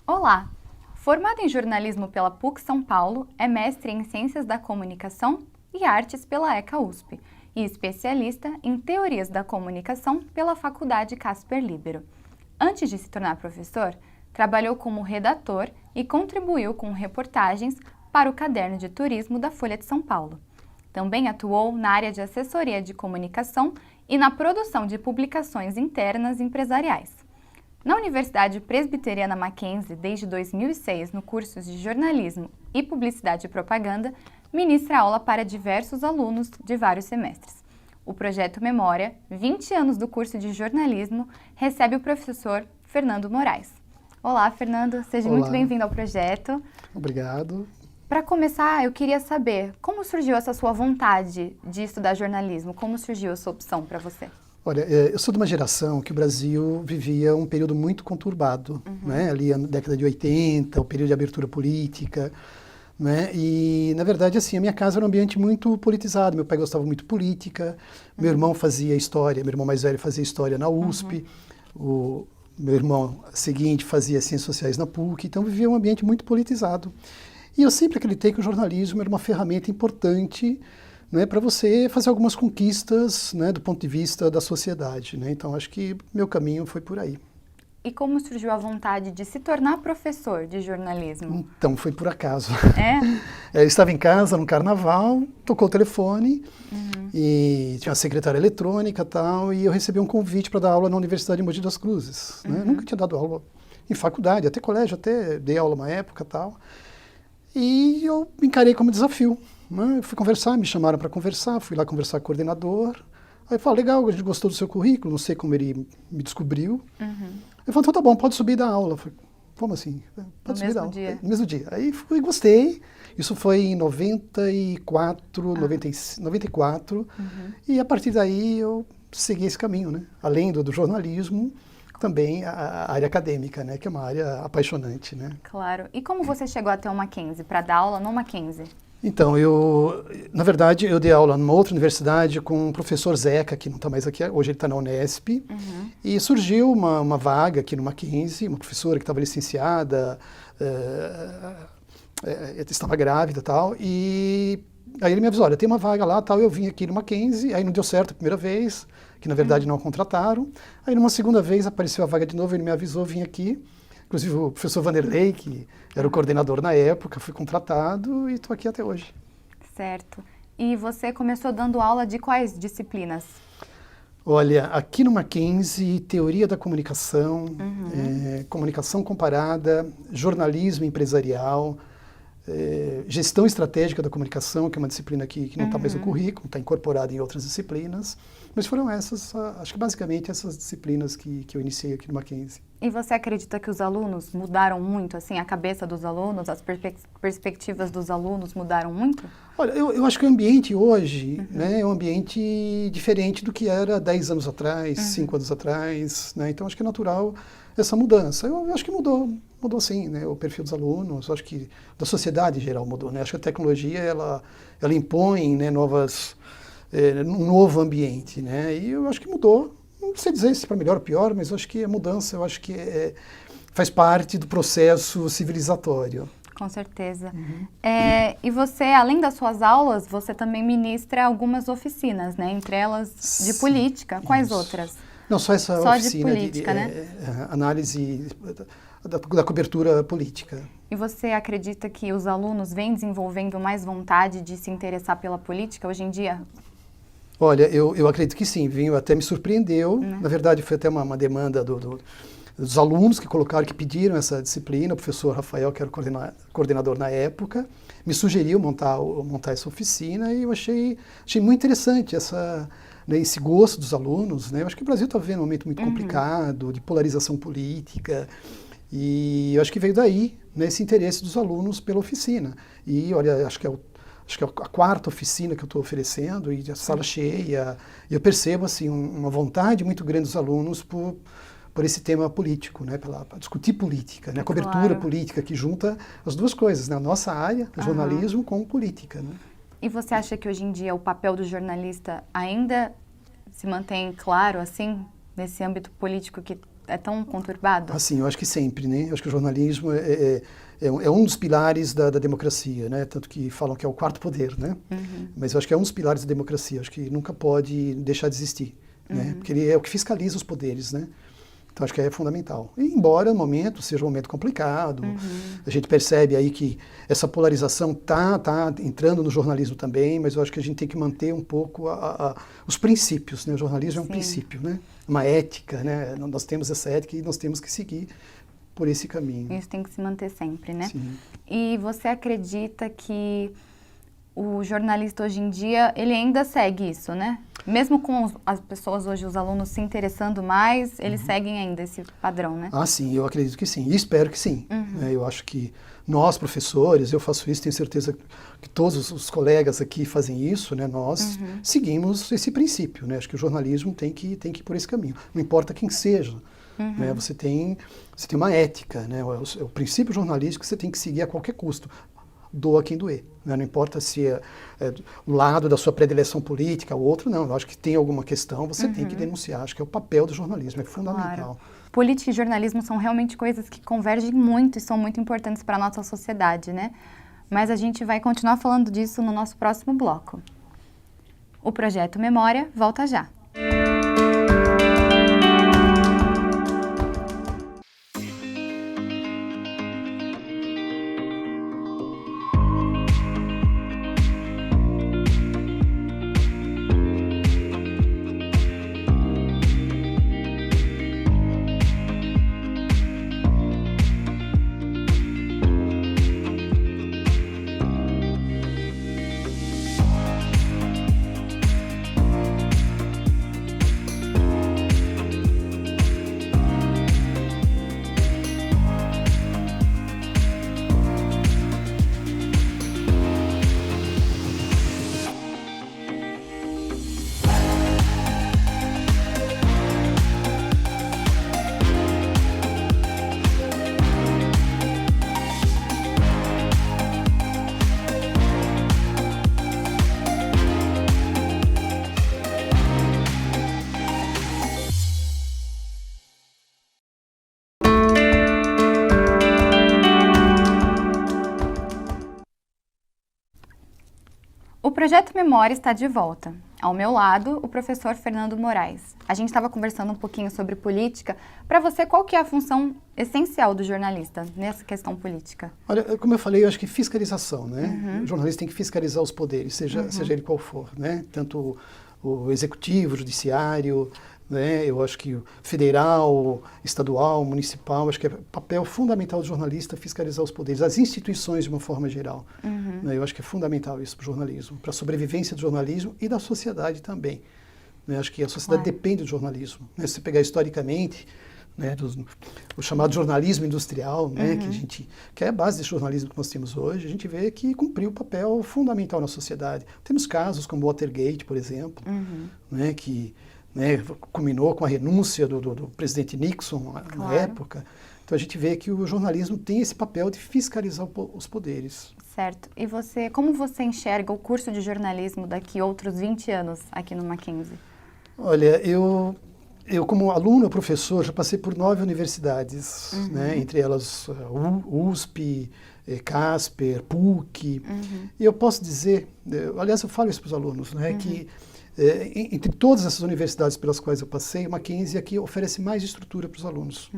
Olá! Formado em jornalismo pela PUC São Paulo, é mestre em Ciências da Comunicação e Artes pela ECA USP e especialista em Teorias da Comunicação pela Faculdade Casper Libero. Antes de se tornar professor, trabalhou como redator e contribuiu com reportagens para o Caderno de Turismo da Folha de São Paulo. Também atuou na área de assessoria de comunicação e na produção de publicações internas empresariais. Na Universidade Presbiteriana Mackenzie, desde 2006, no curso de Jornalismo e Publicidade e Propaganda, ministra aula para diversos alunos de vários semestres. O projeto Memória, 20 anos do curso de jornalismo, recebe o professor Fernando Moraes. Olá, Fernando, seja muito bem-vindo ao projeto. Obrigado. Para começar, eu queria saber como surgiu essa sua vontade de estudar jornalismo? Como surgiu essa opção para você? Olha, eu sou de uma geração que o Brasil vivia um período muito conturbado, né? Ali na década de 80, o período de abertura política, né? E, na verdade, assim, a minha casa era um ambiente muito politizado. Meu pai gostava muito de política, meu irmão fazia história, meu irmão mais velho fazia história na USP, o meu irmão seguinte fazia ciências sociais na PUC, então vivia um ambiente muito politizado. E eu sempre acreditei que o jornalismo era uma ferramenta importante, né, para você fazer algumas conquistas, né, do ponto de vista da sociedade, né? Então, acho que meu caminho foi por aí. E como surgiu a vontade de se tornar professor de jornalismo? Então, foi por acaso. É? Eu estava em casa, no carnaval, tocou o telefone, e tinha uma secretária eletrônica e tal, e eu recebi um convite para dar aula na Universidade de Mogi das Cruzes, né? Nunca tinha dado aula em faculdade, até colégio, até dei aula uma época e tal. E eu encarei como desafio, né? Eu fui conversar, me chamaram para conversar, fui lá conversar com o coordenador. Aí ele falou, legal, a gente gostou do seu currículo, não sei como ele me descobriu. Ele falou, então tá bom, pode subir e dar aula. Eu falei, como assim? Pode subir e dar aula. No mesmo dia. Aí fui, gostei. Isso foi em 94, 94. E a partir daí eu segui esse caminho, né? Além do jornalismo, também a área acadêmica, né, que é uma área apaixonante, né? Claro. E como você chegou até o Mackenzie, para dar aula no Mackenzie? Então, na verdade, eu dei aula numa outra universidade com o professor Zeca, que não está mais aqui, hoje ele está na Unesp, e surgiu uma vaga aqui no Mackenzie, uma professora que estava licenciada, estava grávida e tal, e aí ele me avisou, olha, tem uma vaga lá, tal, eu vim aqui no Mackenzie, aí não deu certo a primeira vez, que na verdade não contrataram. Aí numa segunda vez apareceu a vaga de novo, ele me avisou, vim aqui. Inclusive o professor Vanderlei, que era o coordenador na época, fui contratado e estou aqui até hoje. Certo. E você começou dando aula de quais disciplinas? Olha, aqui no Mackenzie, teoria da comunicação, comunicação comparada, jornalismo empresarial, gestão estratégica da comunicação, que é uma disciplina que não está mais no currículo, está incorporada em outras disciplinas. Mas foram essas, acho que basicamente essas disciplinas que eu iniciei aqui no Mackenzie. E você acredita que os alunos mudaram muito, assim, a cabeça dos alunos, as perspectivas dos alunos mudaram muito? Olha, eu acho que o ambiente hoje, né, é um ambiente diferente do que era 10 anos atrás, 5 anos atrás, né? Então acho que é natural essa mudança. Eu acho que mudou sim, né, o perfil dos alunos, eu acho que da sociedade em geral mudou, né? Acho que a tecnologia, ela impõe, né, um novo ambiente, né? E eu acho que mudou. Não sei dizer se para melhor ou pior, mas eu acho que a mudança, eu acho que faz parte do processo civilizatório. Com certeza. E você, além das suas aulas, você também ministra algumas oficinas, né? Entre elas de política. Quais outras? Não, só essa só oficina de política, né? Análise da cobertura política. E você acredita que os alunos vêm desenvolvendo mais vontade de se interessar pela política hoje em dia? Olha, eu acredito que sim, até me surpreendeu. Na verdade, foi até uma demanda dos alunos que colocaram, que pediram essa disciplina. O professor Rafael, que era o coordenador na época, me sugeriu montar essa oficina e eu achei muito interessante esse gosto dos alunos, né? Eu acho que o Brasil está vivendo um momento muito complicado, de polarização política, e eu acho que veio daí, né, esse interesse dos alunos pela oficina. E olha, acho que é a quarta oficina que eu estou oferecendo, e a sala cheia, e eu percebo assim, uma vontade muito grande dos alunos por esse tema político, né, para discutir política, né, a cobertura política que junta as duas coisas, né, a nossa área, o jornalismo, com política. Né. E você acha que hoje em dia o papel do jornalista ainda se mantém claro, assim, nesse âmbito político que é tão conturbado? Assim, eu acho que sempre, né? Eu acho que o jornalismo é um dos pilares da democracia, né? Tanto que falam que é o quarto poder, né? Mas eu acho que é um dos pilares da democracia. Eu acho que nunca pode deixar de existir, né? Porque ele é o que fiscaliza os poderes, né? Então, acho que é fundamental. E, embora o momento seja um momento complicado, a gente percebe aí que essa polarização tá entrando no jornalismo também, mas eu acho que a gente tem que manter um pouco os princípios, né? O jornalismo é um princípio, né? Uma ética, né? Nós temos essa ética e nós temos que seguir por esse caminho. Isso tem que se manter sempre, né? Sim. E você acredita que o jornalista hoje em dia, ele ainda segue isso, né? Mesmo com as pessoas hoje, os alunos se interessando mais, eles seguem ainda esse padrão, né? Ah, sim, eu acredito que sim. E espero que sim. Eu acho que nós, professores, eu faço isso, tenho certeza que todos os colegas aqui fazem isso, né? Nós seguimos esse princípio, né? Acho que o jornalismo tem que ir por esse caminho. Não importa quem seja. Né? Você tem uma ética, né? O princípio jornalístico que você tem que seguir a qualquer custo. Doa quem doer. Né? Não importa se é o lado da sua predileção política ou outro, não. Eu acho que tem alguma questão, você tem que denunciar. Acho que é o papel do jornalismo, é fundamental. Claro. Política e jornalismo são realmente coisas que convergem muito e são muito importantes para a nossa sociedade, né? Mas a gente vai continuar falando disso no nosso próximo bloco. O Projeto Memória volta já. O Projeto Memória está de volta. Ao meu lado, o professor Fernando Moraes. A gente estava conversando um pouquinho sobre política. Para você, qual que é a função essencial do jornalista nessa questão política? Olha, como eu falei, eu acho que fiscalização, né? O jornalista tem que fiscalizar os poderes, seja ele qual for, né? Tanto o executivo, o judiciário, né? Eu acho que o federal, estadual, municipal, acho que é papel fundamental do jornalista fiscalizar os poderes, as instituições de uma forma geral. Né? Eu acho que é fundamental isso para o jornalismo, para a sobrevivência do jornalismo e da sociedade também. Né? Acho que a sociedade depende do jornalismo. Né? Se você pegar historicamente, né, o chamado jornalismo industrial, né, que é a base desse jornalismo que nós temos hoje, a gente vê que cumpriu um papel fundamental na sociedade. Temos casos como o Watergate, por exemplo, né, que culminou com a renúncia do presidente Nixon na época. Então a gente vê que o jornalismo tem esse papel de fiscalizar os poderes. Certo. E você, como você enxerga o curso de jornalismo daqui a outros 20 anos aqui no Mackenzie? Olha, eu como aluno, professor, já passei por 9 universidades, né, entre elas USP, Casper, PUC. E eu posso dizer, aliás, eu falo isso para os alunos, né, que entre todas essas universidades pelas quais eu passei, o Mackenzie aqui oferece mais estrutura para os alunos.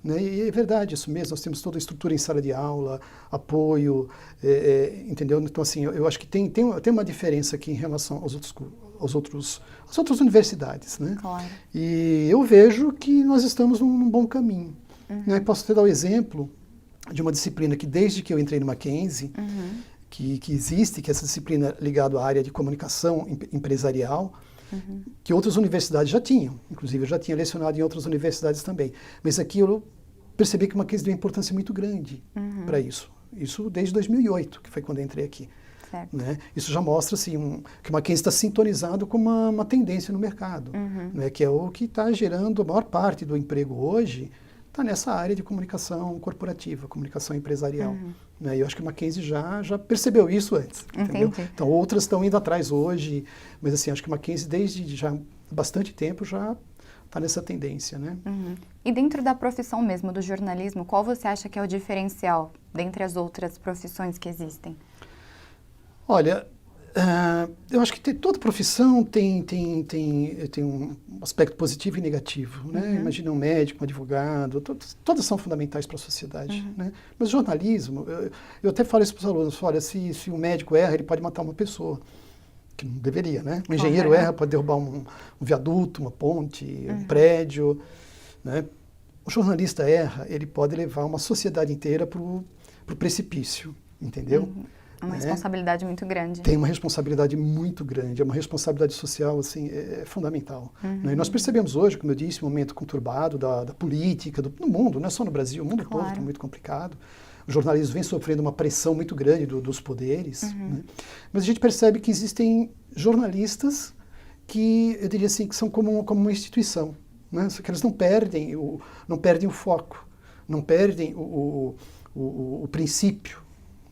Né? E é verdade isso mesmo, nós temos toda a estrutura em sala de aula, apoio, entendeu? Então, assim, eu acho que tem uma diferença aqui em relação às outras universidades, né? Claro. E eu vejo que nós estamos num bom caminho. Né? Posso te dar o exemplo de uma disciplina que desde que eu entrei no Mackenzie, que existe, que é essa disciplina ligada à área de comunicação empresarial, que outras universidades já tinham. Inclusive, eu já tinha lecionado em outras universidades também. Mas aqui eu percebi que o Mackenzie deu uma importância muito grande para isso. Isso desde 2008, que foi quando eu entrei aqui. Né? Isso já mostra assim, que o Mackenzie está sintonizado com uma tendência no mercado, né? Que é o que está gerando a maior parte do emprego hoje, está nessa área de comunicação corporativa, comunicação empresarial. Né? E eu acho que o Mackenzie já percebeu isso antes. Entendeu? Então, outras estão indo atrás hoje, mas assim, acho que o Mackenzie, desde já bastante tempo, já nessa tendência, né? E dentro da profissão mesmo, do jornalismo, qual você acha que é o diferencial dentre as outras profissões que existem? Olha, eu acho que toda profissão tem um aspecto positivo e negativo, né? Imagina um médico, um advogado, todas são fundamentais para a sociedade, né? Mas jornalismo, eu até falo isso para os alunos, olha, se um médico erra, ele pode matar uma pessoa, que não deveria, né? Um engenheiro erra, pode derrubar um viaduto, uma ponte, um prédio, né? O jornalista erra, ele pode levar uma sociedade inteira para o precipício, entendeu? Uma responsabilidade muito grande. Tem uma responsabilidade muito grande, é uma responsabilidade social, assim, é fundamental. Né? E nós percebemos hoje, como eu disse, um momento conturbado da política, do mundo, não é só no Brasil, o mundo todo está muito complicado. O jornalismo vem sofrendo uma pressão muito grande dos poderes, né? Mas a gente percebe que existem jornalistas que, eu diria assim, que são como uma instituição, né? Só que eles não perdem o foco, não perdem o princípio,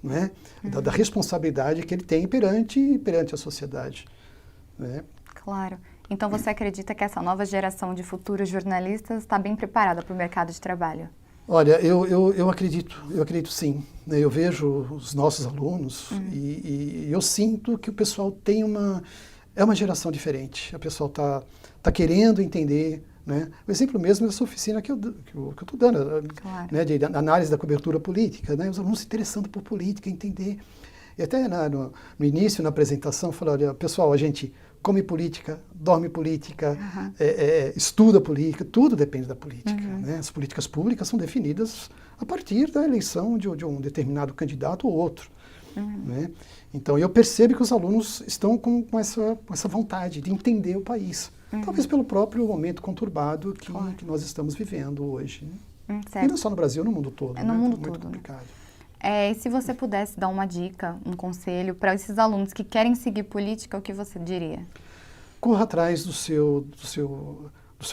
né? Da responsabilidade que ele tem perante a sociedade, né? Claro. Então você acredita que essa nova geração de futuros jornalistas está bem preparada para o mercado de trabalho? Olha, eu acredito sim. Né? Eu vejo os nossos alunos e eu sinto que o pessoal é uma geração diferente. O pessoal tá querendo entender, né? O exemplo mesmo dessa oficina que eu estou dando, né? De análise da cobertura política, né? Os alunos se interessando por política, entender. E até no início, na apresentação, eu falei, olha, pessoal, a gente come política, dorme política, estuda política, tudo depende da política. Né? As políticas públicas são definidas a partir da eleição de um determinado candidato ou outro. Né? Então, eu percebo que os alunos estão com essa vontade de entender o país. Talvez pelo próprio momento conturbado que nós estamos vivendo hoje. Né? E não só no Brasil, no mundo todo. No mundo muito todo. Complicado. E se você pudesse dar uma dica, um conselho para esses alunos que querem seguir política, o que você diria? Corra atrás do seu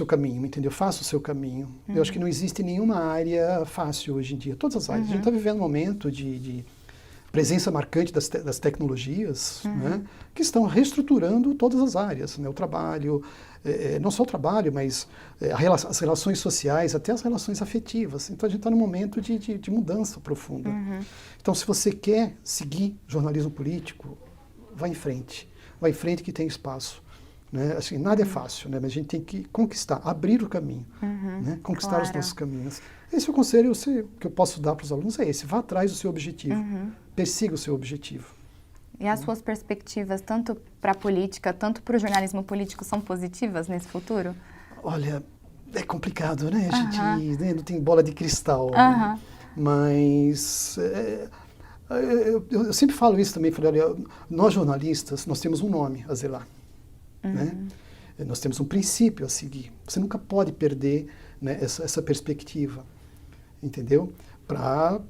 caminho, entendeu? Faça o seu caminho. Eu acho que não existe nenhuma área fácil hoje em dia. Todas as áreas. A gente está vivendo um momento de presença marcante das tecnologias, né, que estão reestruturando todas as áreas, né? O trabalho, não só o trabalho, mas as relações sociais, até as relações afetivas. Então a gente está num momento de mudança profunda. Então se você quer seguir jornalismo político, vá em frente. Vá em frente que tem espaço. Né? Assim, nada é fácil, né? Mas a gente tem que conquistar, abrir o caminho, né? Conquistar os nossos caminhos. Esse é o conselho que eu posso dar para os alunos, é esse: vá atrás do seu objetivo, persiga o seu objetivo. E as suas perspectivas, tanto para a política, tanto para o jornalismo político, são positivas nesse futuro? Olha, é complicado, né? A gente não tem bola de cristal, né? Mas eu sempre falo isso também, falei, olha, nós jornalistas, nós temos um nome a zelar. Né? Nós temos um princípio a seguir. Você nunca pode perder, né, essa perspectiva, entendeu? Para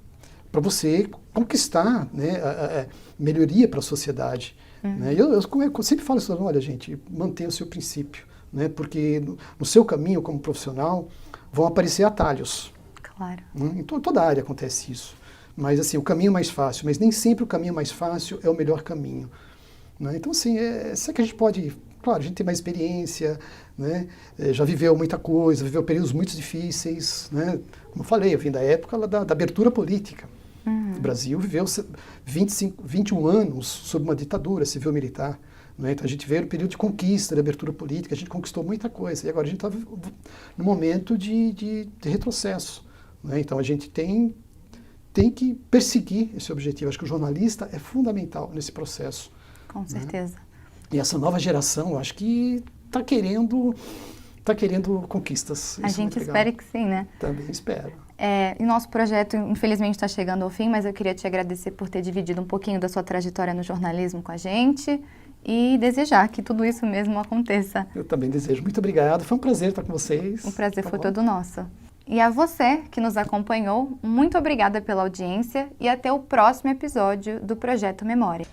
você conquistar, né, melhoria para a sociedade. Né? Eu sempre falo isso, olha, gente, mantenha o seu princípio, né? Porque no seu caminho como profissional vão aparecer atalhos. Claro. Em toda área acontece isso. Mas assim, o caminho mais fácil, mas nem sempre o caminho mais fácil é o melhor caminho. Né? Então, assim, será que a gente pode... Claro, a gente tem mais experiência, né? Já viveu muita coisa, viveu períodos muito difíceis, né? Como eu falei, eu vim da época da abertura política. O Brasil viveu 21 anos sob uma ditadura civil-militar. Né? Então a gente veio no período de conquista, de abertura política, a gente conquistou muita coisa. E agora a gente está no momento de retrocesso. Né? Então a gente tem que perseguir esse objetivo. Acho que o jornalista é fundamental nesse processo. Com certeza. Né? E essa nova geração, eu acho que está querendo conquistas. A gente espera que sim, né? Também espero. E nosso projeto, infelizmente, está chegando ao fim, mas eu queria te agradecer por ter dividido um pouquinho da sua trajetória no jornalismo com a gente e desejar que tudo isso mesmo aconteça. Eu também desejo. Muito obrigado. Foi um prazer estar com vocês. O prazer foi todo nosso. E a você que nos acompanhou, muito obrigada pela audiência e até o próximo episódio do Projeto Memória.